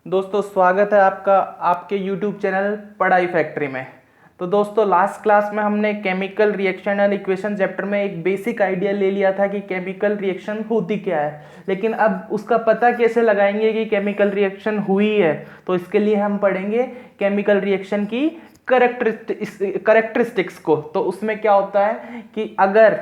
दोस्तों स्वागत है आपका आपके YouTube चैनल पढ़ाई फैक्ट्री में। तो दोस्तों लास्ट क्लास में हमने chemical reaction and equation chapter में एक बेसिक आइडिया ले लिया था कि केमिकल रिएक्शन होती क्या है, लेकिन अब उसका पता कैसे लगाएंगे कि केमिकल रिएक्शन हुई है। तो इसके लिए हम पढ़ेंगे केमिकल रिएक्शन की करेक्टरिस्टिक्स को। तो उसमें क्या होता है कि अगर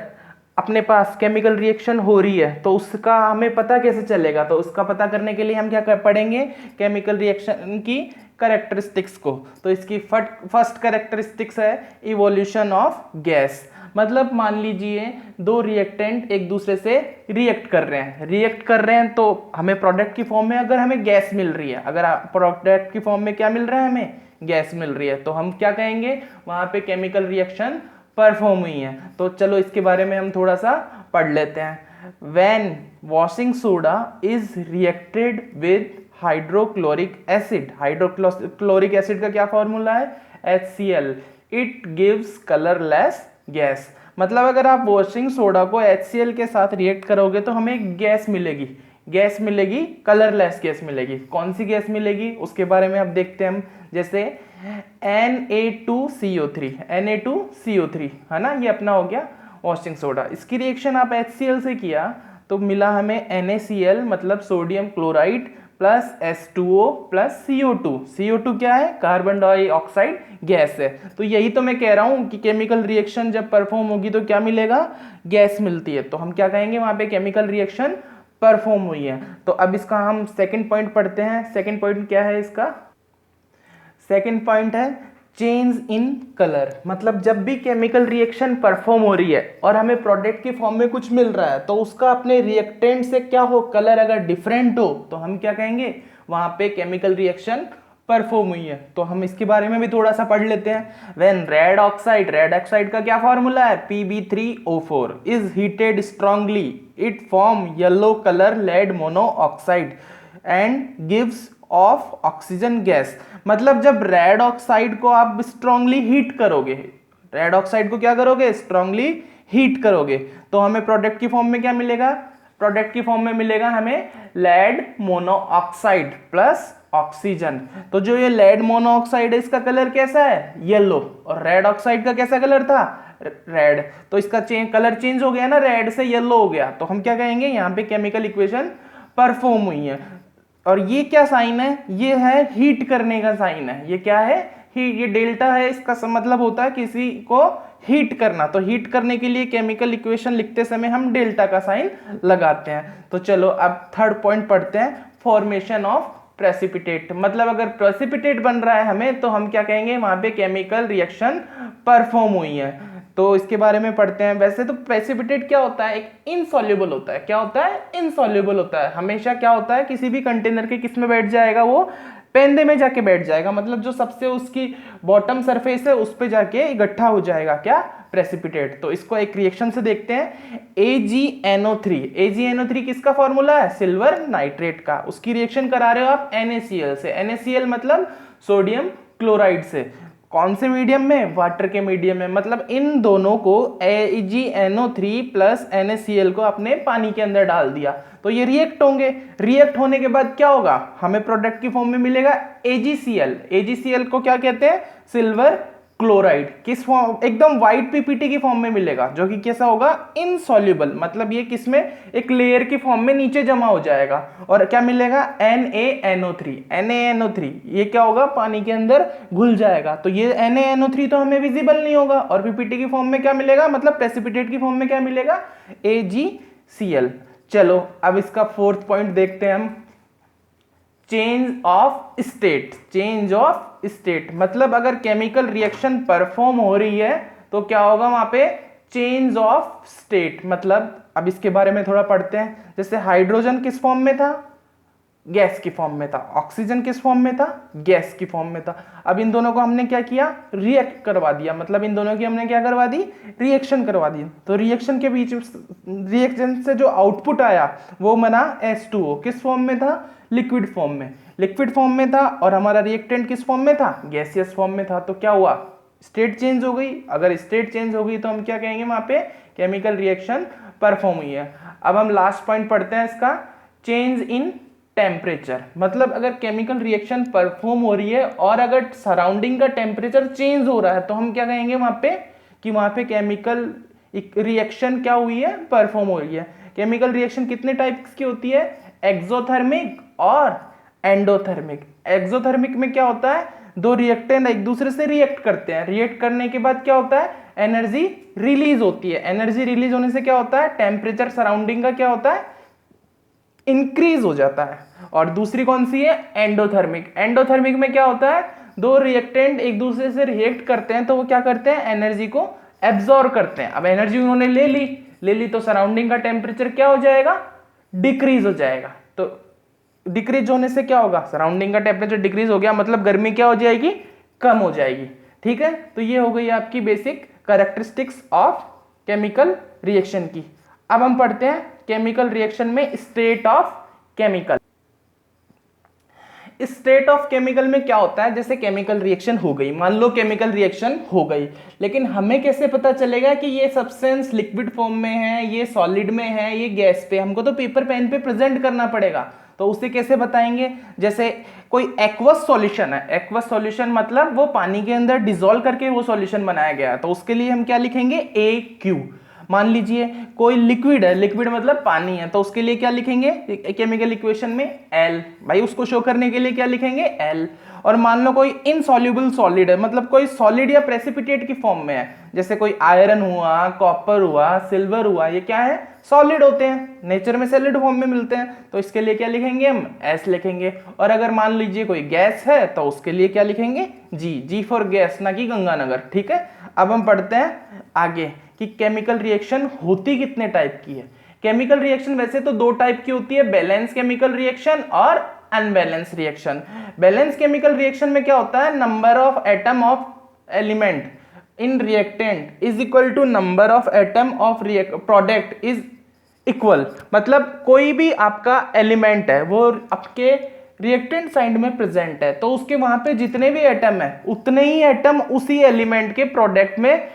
अपने पास केमिकल रिएक्शन हो रही है तो उसका हमें पता कैसे चलेगा। तो उसका पता करने के लिए हम क्या पढ़ेंगे, केमिकल रिएक्शन की करेक्टरिस्टिक्स को। तो इसकी फर्स्ट करेक्टरिस्टिक्स है इवोल्यूशन ऑफ गैस। मतलब मान लीजिए दो रिएक्टेंट एक दूसरे से रिएक्ट कर रहे हैं तो हमें प्रोडक्ट की फॉर्म में अगर हमें गैस मिल रही है, अगर प्रोडक्ट की फॉर्म में क्या मिल रहा है, हमें गैस मिल रही है, तो हम क्या कहेंगे, वहां पे केमिकल रिएक्शन परफॉर्म हुई है। तो चलो इसके बारे में हम थोड़ा सा पढ़ लेते हैं। When washing soda is reacted with hydrochloric acid, hydrochloric acid का क्या फॉर्मूला है, HCl, it gives colourless gas. मतलब अगर आप वॉशिंग सोडा को HCl के साथ रिएक्ट करोगे तो हमें गैस मिलेगी, कलरलेस गैस मिलेगी। कौन सी गैस मिलेगी उसके बारे में अब देखते हैं हम। जैसे Na2CO3 है ना, ये अपना हो गया वॉशिंग सोडा। इसकी रिएक्शन आप HCl से किया तो मिला हमें NaCl, मतलब sodium chloride plus H2O plus CO2 क्या है, कार्बन डाइऑक्साइड गैस है। तो यही तो मैं कह रहा हूं कि केमिकल रिएक्शन जब परफॉर्म होगी तो क्या मिलेगा, गैस मिलती है। तो हम क्या कहेंगे, वहां पे केमिकल रिएक्शन परफॉर्म हुई है। तो अब इसका हम सेकंड पॉइंट पढ़ते हैं। सेकंड पॉइंट क्या है इसका, सेकंड पॉइंट है चेंज इन कलर। मतलब जब भी केमिकल रिएक्शन परफॉर्म हो रही है और हमें प्रोडक्ट की फॉर्म में कुछ मिल रहा है तो उसका अपने रिएक्टेंट से क्या हो, कलर अगर डिफरेंट हो तो हम क्या कहेंगे, वहां पे केमिकल रिएक्शन परफॉर्म हुई है। तो हम इसके बारे में भी थोड़ा सा पढ़ लेते हैं। व्हेन रेड ऑक्साइड का क्या फॉर्मूला है, Pb3O4 is heated strongly it form yellow colour lead monoxide and gives off oxygen gas. मतलब जब रेड ऑक्साइड को आप स्ट्रांगली हीट करोगे, रेड ऑक्साइड को क्या करोगे, स्ट्रांगली हीट करोगे, तो हमें प्रोडक्ट की फॉर्म में क्या मिलेगा, प्रोडक्ट की फॉर्म में मिलेगा हमें लेड मोनोऑक्साइड प्लस ऑक्सीजन। तो जो ये लेड मोनोऑक्साइड है इसका कलर कैसा है, येलो, और रेड ऑक्साइड का कैसा कलर था, रेड। तो इसका कलर चेंज हो गया ना, रेड से येलो हो गया। तो हम क्या कहेंगे, यहाँ पे केमिकल इक्वेशन परफॉर्म हुई है। और ये क्या साइन है, ये है हीट करने का साइन है। ये क्या है, हीट, ये डेल्टा है, इसका मतलब होता है किसी को हीट करना। तो हीट करने के लिए केमिकल इक्वेशन लिखते समय हम डेल्टा का साइन लगाते हैं। तो चलो अब थर्ड पॉइंट पढ़ते हैं, फॉर्मेशन ऑफ प्रेसिपिटेट। मतलब अगर प्रेसिपिटेट बन रहा है हमें तो हम क्या कहेंगे, वहां पे केमिकल रिएक्शन परफॉर्म हुई है। तो इसके बारे में पढ़ते हैं। वैसे तो प्रेसिपिटेट क्या होता है, एक इनसॉल्युबल होता है। क्या होता है, इनसॉल्युबल होता है। हमेशा क्या होता है, किसी भी कंटेनर के किस में बैठ जाएगा, वो पेंदे में जाके बैठ जाएगा। मतलब जो सबसे उसकी बॉटम सरफेस है उस पे जाके इकट्ठा हो जाएगा क्या, प्रेसिपिटेट। तो इसको एक रिएक्शन से देखते हैं। AgNO3 किसका फॉर्मूला है, सिल्वर नाइट्रेट का। उसकी रिएक्शन करा रहे हो आप NaCl से। NaCl मतलब सोडियम क्लोराइड से। कौन से मीडियम में, वाटर के मीडियम में। मतलब इन दोनों को AgNO3 प्लस NaCl को अपने पानी के अंदर डाल दिया तो ये रिएक्ट होंगे। रिएक्ट होने के बाद क्या होगा, हमें प्रोडक्ट की फॉर्म में मिलेगा AgCl को क्या कहते हैं, सिल्वर क्लोराइड। किस फॉर्म, एकदम व्हाइट पीपीटी की फॉर्म में मिलेगा, जो कि कैसा होगा, इनसॉल्युबल। मतलब ये किसमें, एक लेयर की फॉर्म में नीचे जमा हो जाएगा। और क्या मिलेगा, NaNO3 ये क्या होगा, पानी के अंदर घुल जाएगा। तो ये NaNO3 तो हमें विजिबल नहीं होगा। और पीपीटी की फॉर्म में क्या मिलेगा, मतलब प्रेसिपिटेट की फॉर्म में क्या मिलेगा, AgCl। चलो अब इसका फोर्थ पॉइंट देखते हैं हम, चेंज ऑफ स्टेट। मतलब अगर केमिकल रिएक्शन परफॉर्म हो रही है तो क्या होगा, वहां पे चेंज ऑफ स्टेट। मतलब अब इसके बारे में थोड़ा पढ़ते हैं। जैसे हाइड्रोजन किस फॉर्म में था, गैस की फॉर्म में था। ऑक्सीजन किस फॉर्म में था, गैस की फॉर्म में था। अब इन दोनों को हमने क्या किया, रिएक्ट करवा दिया। मतलब इन दोनों की हमने क्या करवा दी, रिएक्शन करवा दी। तो रिएक्शन के बीच, रिएक्शन से जो आउटपुट आया वो बना H2O। किस फॉर्म में था, लिक्विड फॉर्म में था। और हमारा रिएक्टेंट किस फॉर्म में था, गैसियस फॉर्म में था। तो क्या हुआ, स्टेट चेंज हो गई। अगर स्टेट चेंज हो गई तो हम क्या कहेंगे, वहां पे केमिकल रिएक्शन परफॉर्म हुई है। अब हम लास्ट पॉइंट पढ़ते हैं इसका, चेंज इन टेम्परेचर, मतलब अगर केमिकल रिएक्शन परफॉर्म हो रही है और अगर सराउंडिंग का टेम्परेचर चेंज हो रहा है तो हम क्या कहेंगे वहां पे कि वहां पे केमिकल रिएक्शन क्या हुई है, परफॉर्म हो रही है। केमिकल रिएक्शन कितने टाइप्स की होती है, एक्सोथर्मिक और एंडोथर्मिक। एक्सोथर्मिक में क्या होता है, दो रिएक्टेंट एक दूसरे से रिएक्ट करते हैं, रिएक्ट करने के बाद क्या होता है, एनर्जी रिलीज होती है। एनर्जी रिलीज होने से क्या होता है, टेम्परेचर सराउंडिंग का क्या होता है, इंक्रीज हो जाता है। और दूसरी कौन सी है, एंडोथर्मिक। एंडोथर्मिक में क्या होता है, दो रिएक्टेंट एक दूसरे से रिएक्ट करते हैं तो वो क्या करते हैं, एनर्जी को एब्जॉर्ब करते हैं। अब एनर्जी उन्होंने ले ली तो सराउंडिंग का टेम्परेचर क्या हो जाएगा, डिक्रीज हो जाएगा। तो डिक्रीज होने से क्या होगा, सराउंडिंग का टेम्परेचर डिक्रीज हो गया, मतलब गर्मी क्या हो जाएगी, कम हो जाएगी। ठीक है, तो ये हो गई आपकी basic characteristics of chemical reaction की। अब हम पढ़ते हैं केमिकल रिएक्शन में state of chemical. State of chemical में क्या होता है, जैसे केमिकल रिएक्शन हो गई, मान लो केमिकल रिएक्शन हो गई, लेकिन हमें कैसे पता चलेगा कि ये सब्सटेंस लिक्विड फॉर्म में है, ये सॉलिड में है, ये गैस पे, हमको तो पेपर पेन पे प्रेजेंट करना पड़ेगा। तो उसे कैसे बताएंगे, जैसे कोई एक्वस सॉल्यूशन है, एक्वस सॉल्यूशन मतलब वो पानी के अंदर डिसॉल्व करके वो सॉल्यूशन बनाया गया है, तो उसके लिए हम क्या लिखेंगे, AQ। मान लीजिए कोई लिक्विड है, लिक्विड मतलब पानी है, तो उसके लिए क्या लिखेंगे केमिकल इक्वेशन में, L। भाई उसको शो करने के लिए क्या लिखेंगे, L। और मान लो कोई इनसॉल्युबल सॉलिड है, मतलब कोई सॉलिड या प्रेसिपिटेट की फॉर्म में है, जैसे कोई आयरन हुआ, कॉपर हुआ, सिल्वर हुआ, ये क्या है, सॉलिड होते हैं, नेचर में सॉलिड फॉर्म में मिलते हैं, तो इसके लिए क्या लिखेंगे हम, S लिखेंगे। और अगर मान लीजिए कोई गैस है तो उसके लिए क्या लिखेंगे, G फॉर गैस, ना कि गंगानगर। ठीक है, अब हम पढ़ते हैं आगे कि केमिकल रिएक्शन होती कितने टाइप की है। केमिकल रिएक्शन वैसे तो दो टाइप की होती है, बैलेंस केमिकल रिएक्शन और unbalance reaction. Balance chemical reaction में क्या होता है, number of atom of element in reactant is equal to number of atom of product is equal. मतलब कोई भी आपका एलिमेंट है वो आपके रिएक्टेंट साइड में प्रेजेंट है, तो उसके वहां पे जितने भी एटम है उतने ही एटम उसी एलिमेंट के प्रोडक्ट में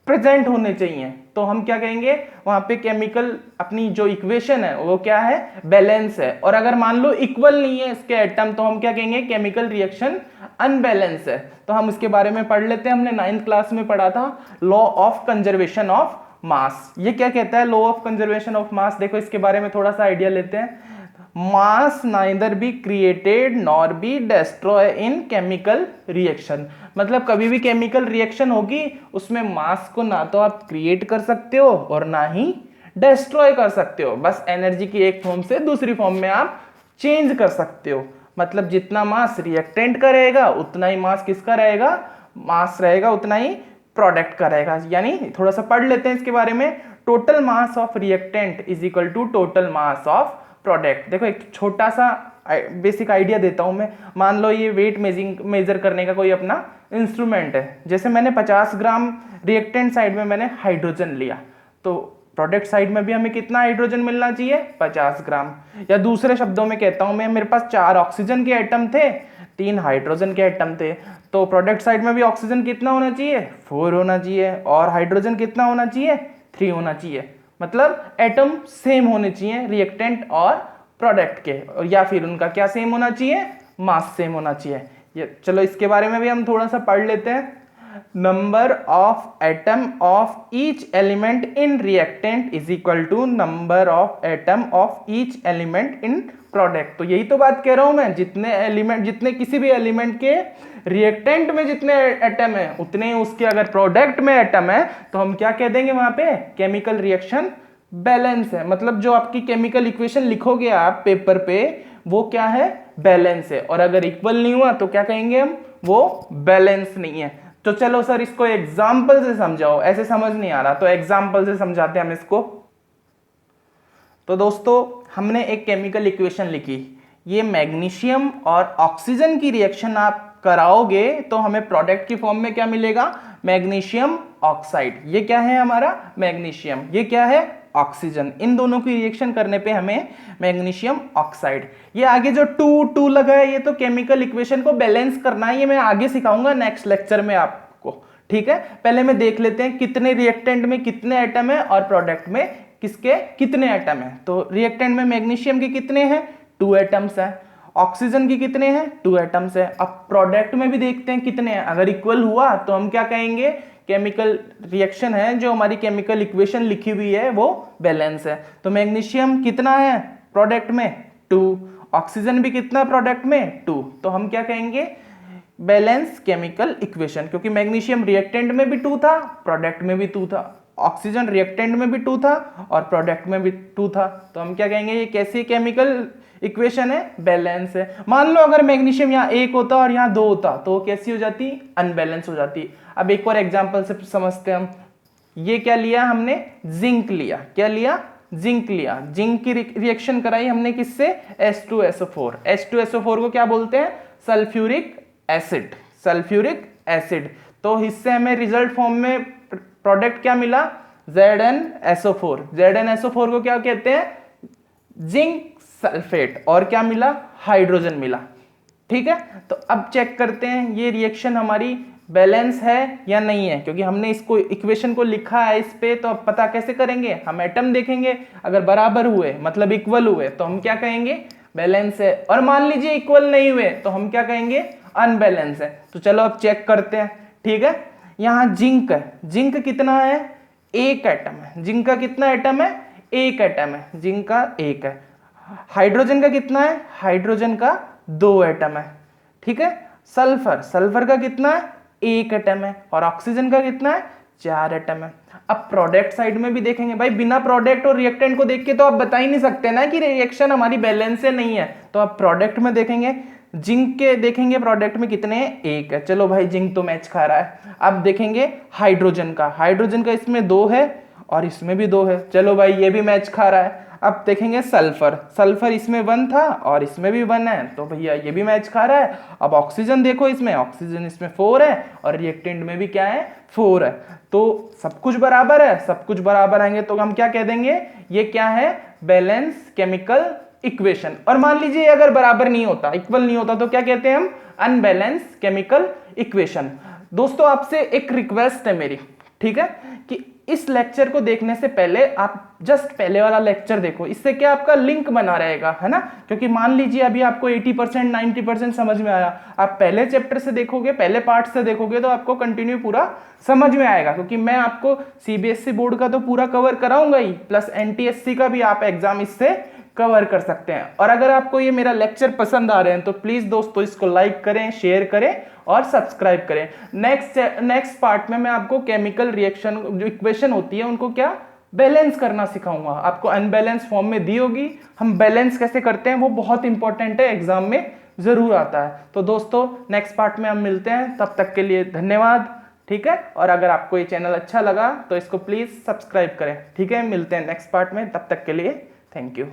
प्रेजेंट होने चाहिए। तो हम क्या कहेंगे, वहां पे केमिकल अपनी जो इक्वेशन है वो क्या है, बैलेंस है। और अगर मान लो इक्वल नहीं है इसके एटम, तो हम क्या कहेंगे, केमिकल रिएक्शन अनबैलेंस है। तो हम इसके बारे में पढ़ लेते हैं, हमने 9th क्लास में पढ़ा था law of conservation of mass. ये क्या कहता है, law of conservation of mass, देखो इसके बारे में थोड़ा सा आइडिया लेते हैं। Mass neither be created nor be destroy in chemical reaction, मतलब कभी भी केमिकल रिएक्शन होगी उसमें मास को ना तो आप क्रिएट कर सकते हो और ना ही डिस्ट्रॉय कर सकते हो, बस एनर्जी की एक फॉर्म से दूसरी फॉर्म में आप चेंज कर सकते हो। मतलब जितना मास रिएक्टेंट का रहेगा उतना ही मास किसका रहेगा, मास रहेगा उतना ही प्रोडक्ट का रहेगा। यानी थोड़ा सा पढ़ लेते हैं इसके बारे में, total mass of reactant is equal to total mass of product. देखो एक छोटा सा बेसिक आइडिया देता हूं मैं, मान लो ये वेट मेजर करने का कोई अपना इंस्ट्रूमेंट है, जैसे मैंने 50 ग्राम रिएक्टेंट साइड में मैंने हाइड्रोजन लिया, तो प्रोडक्ट साइड में भी हमें कितना हाइड्रोजन मिलना चाहिए, 50 ग्राम। या दूसरे शब्दों में कहता हूं मैं, मेरे पास 4 ऑक्सीजन के एटम थे, 3 हाइड्रोजन के एटम थे, तो प्रोडक्ट साइड में भी ऑक्सीजन कितना होना चाहिए, 4 होना चाहिए, और हाइड्रोजन कितना होना चाहिए, 3 होना चाहिए। मतलब एटम सेम होने चाहिए रिएक्टेंट और प्रोडक्ट के, और या फिर उनका क्या सेम होना चाहिए, मास सेम होना चाहिए। ये चलो इसके बारे में भी हम थोड़ा सा पढ़ लेते हैं। Number of atom of each element in reactant is equal to number of atom of each element in product. तो यही तो बात कह रहा हूं मैं, जितने एलिमेंट, जितने किसी भी एलिमेंट के रिएक्टेंट में जितने एटम है उतने उसके अगर प्रोडक्ट में एटम है तो हम क्या कह देंगे वहां पे, केमिकल रिएक्शन बैलेंस है। मतलब जो आपकी केमिकल इक्वेशन लिखोगे आप पेपर पे वो क्या है, बैलेंस है। और अगर इक्वल नहीं हुआ तो क्या कहेंगे हम, वो बैलेंस नहीं है। तो चलो सर इसको एग्जाम्पल से समझाओ, ऐसे समझ नहीं आ रहा तो एग्जाम्पल से समझाते हैं हम इसको। तो दोस्तों हमने एक केमिकल इक्वेशन लिखी, ये मैग्नीशियम और ऑक्सीजन की रिएक्शन आप कराओगे तो हमें प्रोडक्ट की फॉर्म में क्या मिलेगा, मैग्नीशियम ऑक्साइड। ये क्या है हमारा मैग्नीशियम, ये क्या है ऑक्सीजन। इन दोनों की रिएक्शन करने पे हमें मैग्नीशियम ऑक्साइड। ये आगे जो 2 लगा है ये तो केमिकल इक्वेशन को बैलेंस करना है, ये मैं आगे सिखाऊंगा नेक्स्ट लेक्चर में आपको। ठीक है, पहले में देख लेते हैं कितने रिएक्टेंट में कितने एटम है और प्रोडक्ट में किसके कितने एटम है। तो रिएक्टेंट में मैग्नीशियम के कितने हैं, 2 एटम्स है। ऑक्सीजन की कितने हैं? 2 एटम्स है। अब प्रोडक्ट में भी देखते हैं कितने हैं। अगर इक्वल हुआ तो हम क्या कहेंगे? केमिकल रिएक्शन है, जो हमारी केमिकल इक्वेशन लिखी हुई है वो बैलेंस है। तो मैग्नीशियम कितना है प्रोडक्ट में? 2। ऑक्सीजन भी कितना प्रोडक्ट में? 2। तो हम क्या कहेंगे? बैलेंस केमिकल इक्वेशन, क्योंकि मैग्नीशियम रिएक्टेंट में भी 2 था, प्रोडक्ट में भी 2 था। ऑक्सीजन रिएक्टेंट में भी 2 था और प्रोडक्ट में भी 2 था। तो हम क्या कहेंगे? ये कैसी केमिकल इक्वेशन है? बैलेंस है। मान लो अगर मैग्नीशियम यहाँ 1 होता और यहाँ 2 होता तो कैसी हो जाती? अनबैलेंस हो जाती। अब एक और एग्जांपल से समझते हैं हम। ये क्या लिया हमने? जिंक लिया। क्या लिया? जिंक लिया। जिंक की रिएक्शन कराई हमने किससे? H2SO4। H2SO4 को क्या बोलते हैं? Sulphuric acid. Sulphuric acid. तो इससे हमें रिजल्ट फॉर्म में प्रोडक्ट क्या मिला? ZnSO4। ZnSO4 को क्या कहते हैं? Zinc sulphate. और क्या मिला? हाइड्रोजन मिला। ठीक है, तो अब चेक करते हैं ये रिएक्शन हमारी बैलेंस है या नहीं है, क्योंकि हमने इसको इक्वेशन को लिखा है इस पे। तो अब पता कैसे करेंगे? हम एटम देखेंगे, अगर बराबर हुए मतलब इक्वल हुए तो हम क्या कहेंगे? बैलेंस है। और मान लीजिए इक्वल नहीं हुए तो हम क्या कहेंगे? अनबैलेंस है। तो चलो अब चेक करते हैं। ठीक है, यहां जिंक है। जिंक कितना है? 1 एटम है। जिंक का कितना एटम है? 1 एटम है। जिंक का 1 है। हाइड्रोजन का कितना है? हाइड्रोजन का 2 एटम है। ठीक है, सल्फर। सल्फर का कितना है? 1 एटम है। और ऑक्सीजन का कितना है? 4 एटम है। अब प्रोडक्ट साइड में भी देखेंगे भाई, बिना प्रोडक्ट और रिएक्टेंट को देख के तो आप बता ही नहीं सकते ना कि रिएक्शन हमारी बैलेंस से नहीं है। तो आप प्रोडक्ट में देखेंगे, जिंक के देखेंगे प्रोडक्ट में कितने हैं? 1 है। चलो भाई जिंक तो मैच खा रहा है। अब देखेंगे हाइड्रोजन का। हाइड्रोजन का इसमें 2 है और इसमें भी 2 है। चलो भाई ये भी मैच खा रहा है। अब देखेंगे सल्फर। सल्फर इसमें 1 था और इसमें भी 1 है, तो भैया ये भी मैच खा रहा है। अब ऑक्सीजन देखो, इसमें ऑक्सीजन इसमें 4 है और रिएक्टेंट में भी क्या है? 4 है। तो सब कुछ बराबर है। सब कुछ बराबर आएंगे तो हम क्या कह देंगे? ये क्या है? Balance chemical equation. और मान लीजिए अगर बराबर नहीं होता, इक्वल नहीं होता, तो क्या कहते हैं हम? Unbalance chemical equation. दोस्तों आपसे एक रिक्वेस्ट है मेरी, ठीक है, कि इस लेक्चर को देखने से पहले आप जस्ट पहले वाला लेक्चर देखो। इससे क्या आपका लिंक बना रहेगा, है ना? क्योंकि मान लीजिए अभी आपको 80% 90% समझ में आया, आप पहले चैप्टर से देखोगे, पहले पार्ट से देखोगे तो आपको कंटिन्यू पूरा समझ में आएगा। क्योंकि मैं आपको सीबीएसई बोर्ड का तो पूरा कवर कराऊंगा ही, प्लस एनटीएससी का भी आप एग्जाम इससे कवर कर सकते हैं। और अगर आपको ये मेरा लेक्चर पसंद आ रहे हैं तो प्लीज दोस्तों इसको लाइक करें, शेयर करें और सब्सक्राइब करें। नेक्स्ट पार्ट में मैं आपको केमिकल रिएक्शन जो इक्वेशन होती है उनको क्या बैलेंस करना सिखाऊंगा। आपको अनबैलेंस फॉर्म में दी होगी, हम बैलेंस कैसे करते हैं वो बहुत इंपॉर्टेंट है, एग्जाम में जरूर आता है। तो दोस्तों नेक्स्ट पार्ट में हम मिलते हैं, तब तक के लिए धन्यवाद। ठीक है, और अगर आपको ये चैनल अच्छा लगा तो इसको प्लीज सब्सक्राइब करें। ठीक है, मिलते हैं नेक्स्ट पार्ट में, तब तक के लिए थैंक यू।